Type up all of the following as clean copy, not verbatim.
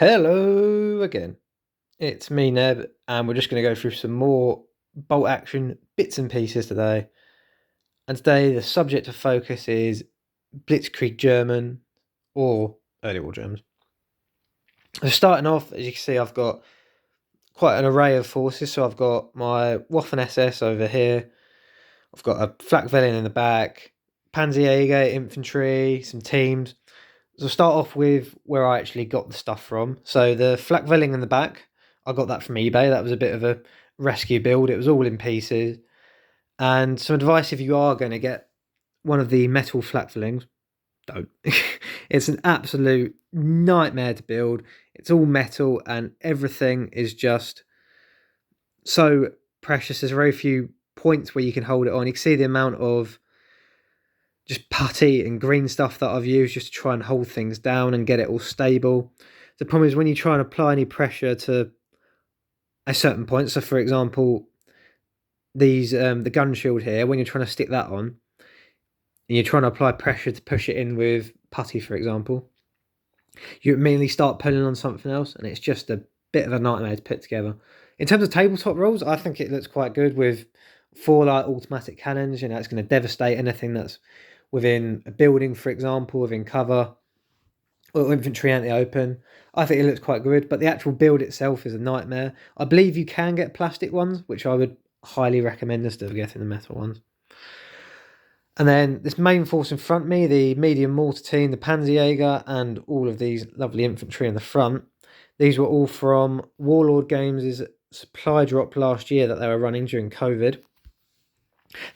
Hello again. It's me, Neb, and we're just going to go through some more bolt action bits and pieces today. And today, the subject of focus is Blitzkrieg German or early war Germans. So, starting off, as you can see, I've got quite an array of forces. So, I've got my Waffen SS over here, I've got a Flak in the back, Panzerjäger infantry, some teams. So, I'll start off with where I actually got the stuff from. So, the Flak in the back, I got that from eBay. That was a bit of a rescue build. It was all in pieces. And some advice if you are going to get one of the metal Flakvellings, don't. It's an absolute nightmare to build. It's all metal and everything is just so precious. There's very few points where you can hold it on. You can see the amount of just putty and green stuff that I've used just to try and hold things down and get it all stable. The problem is when you try and apply any pressure to a certain point. So, for example, these the gun shield here, when you're trying to stick that on, and you're trying to apply pressure to push it in with putty, for example, you immediately start pulling on something else, and it's just a bit of a nightmare to put together. In terms of tabletop rules, I think it looks quite good with 4 light automatic cannons. It's going to devastate anything that's within a building, for example, within cover, or infantry out in the open. I think it looks quite good, but the actual build itself is a nightmare. I believe you can get plastic ones, which I would highly recommend instead of getting the metal ones. And then this main force in front of me, the medium mortar team, the Panzerjäger, and all of these lovely infantry in the front. These were all from Warlord Games' supply drop last year that they were running during COVID.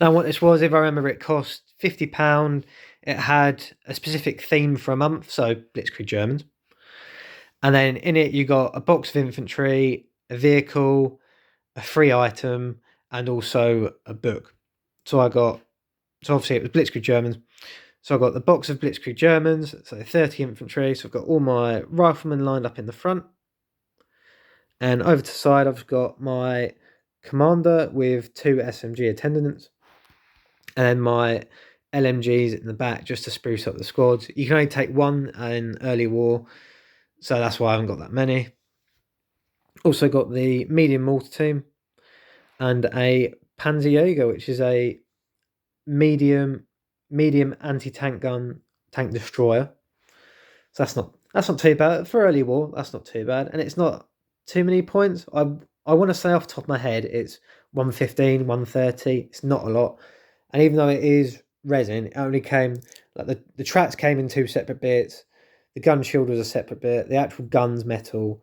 Now, what this was, if I remember, it cost £50. It had a specific theme for a month, so Blitzkrieg Germans. And then in it, you got a box of infantry, a vehicle, a free item, and also a book. So obviously it was Blitzkrieg Germans. So I got the box of Blitzkrieg Germans, so 30 infantry. So I've got all my riflemen lined up in the front. And over to the side, I've got my commander with 2 SMG attendants. And then my LMGs in the back just to spruce up the squads. You can only take 1 in early war, so that's why I haven't got that many. Also got the medium mortar team and a Panzerjäger, which is a medium anti-tank gun, tank destroyer. So that's not too bad for early war. That's not too bad, and it's not too many points. I want to say off the top of my head, it's 115, 130. It's not a lot, and even though it is resin, it only came like the tracks came in 2 separate bits. The gun shield was a separate bit. The actual gun's metal,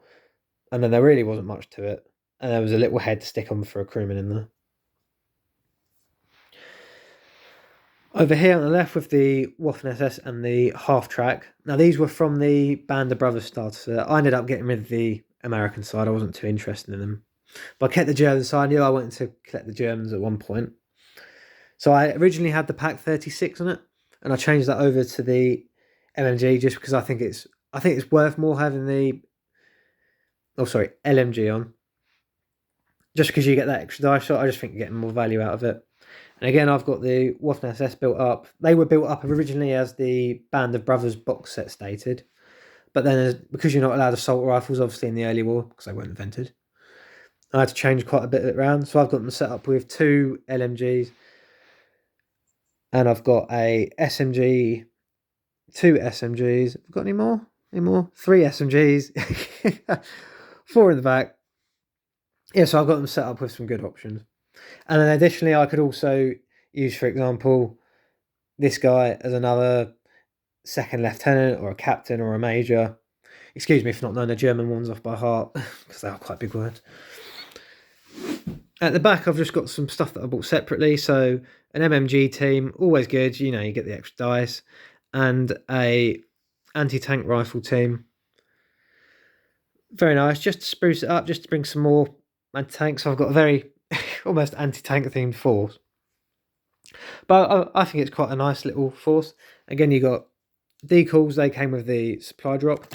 and then there really wasn't much to it. And there was a little head to stick on for a crewman in there. Over here on the left with the Waffen SS and the half track. Now these were from the Band of Brothers starter set. I ended up getting rid of the American side. I wasn't too interested in them. But I kept the German side. I knew I wanted to collect the Germans at one point. So I originally had the Pack 36 on it, and I changed that over to the MMG just because I think it's worth more having the LMG on. Just because you get that extra die shot, I just think you're getting more value out of it. And again, I've got the Waffen SS built up. They were built up originally as the Band of Brothers box set stated. But then, because you're not allowed assault rifles, obviously, in the early war, because they weren't invented, I had to change quite a bit of it around. So I've got them set up with 2 LMGs. And I've got a SMG, 2 SMGs. Have I got any more? 3 SMGs. 4 in the back. Yeah, so I've got them set up with some good options. And then additionally, I could also use, for example, this guy as another second lieutenant or a captain or a major. Excuse me for not knowing the German ones off by heart, because they are quite big words. At the back, I've just got some stuff that I bought separately. So an MMG team, always good. You get the extra dice. And a anti-tank rifle team. Very nice. Just to spruce it up, just to bring some more anti-tanks. So I've got a very almost anti-tank themed force. But I think it's quite a nice little force. Again, you got decals. They came with the supply drop.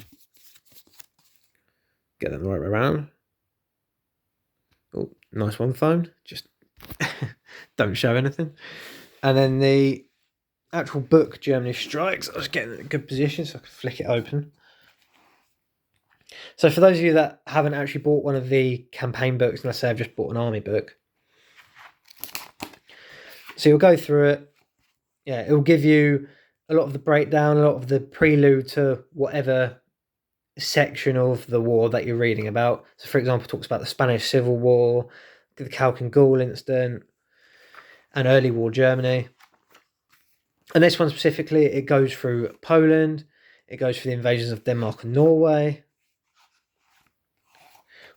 Get them the right way around. Oh, nice one, phone. Just don't show anything. And then the actual book, Germany Strikes. I was getting in a good position so I could flick it open. So for those of you that haven't actually bought one of the campaign books, and I say I've just bought an army book, so you'll go through it. Yeah, it will give you a lot of the breakdown, a lot of the prelude to whatever section of the war that you're reading about. So, for example, it talks about the Spanish Civil War, the Calc and Gaul incident, and early war Germany. And this one specifically, it goes through Poland, it goes through the invasions of Denmark and Norway,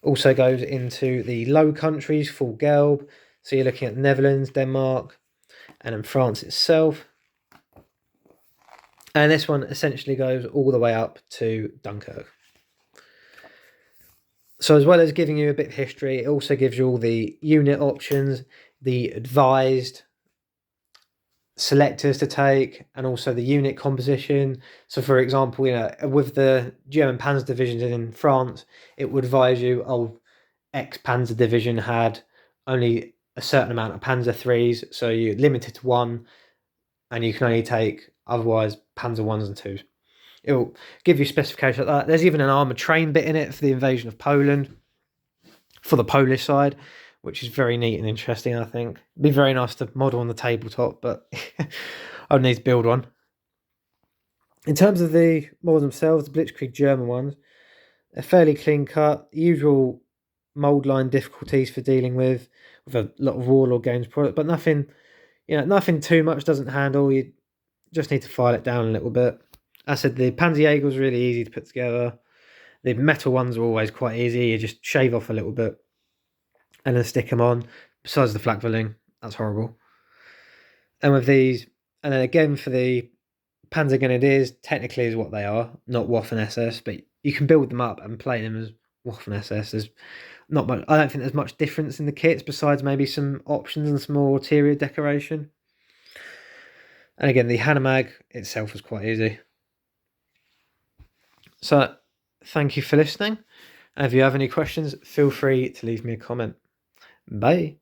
also goes into the Low Countries, full Gelb. So you're looking at the Netherlands, Denmark, and then France itself. And this one essentially goes all the way up to Dunkirk. So as well as giving you a bit of history, it also gives you all the unit options, the advised selectors to take, and also the unit composition. So for example, with the German Panzer divisions in France, it would advise you, X Panzer division had only a certain amount of Panzer threes, so you're limited to one, and you can only take otherwise Panzer ones and twos. It will give you specifications like that. There's even an armoured train bit in it for the invasion of Poland, for the Polish side, which is very neat and interesting, I think. It'd be very nice to model on the tabletop, but I would need to build one. In terms of the models themselves, the Blitzkrieg German ones, they're fairly clean cut, usual mould line difficulties for dealing with a lot of Warlord Games product, but nothing too much doesn't handle. You just need to file it down a little bit. As I said, the Panzerjäger was really easy to put together. The metal ones are always quite easy. You just shave off a little bit and then stick them on. Besides the flak filling, that's horrible. And with these, and then again for the Panzergrenadiers, technically is what they are, not Waffen SS, but you can build them up and play them as Waffen SS. There's not much. I don't think there's much difference in the kits besides maybe some options and some more interior decoration. And again, the Hanomag itself was quite easy. So, thank you for listening. And if you have any questions, feel free to leave me a comment. Bye.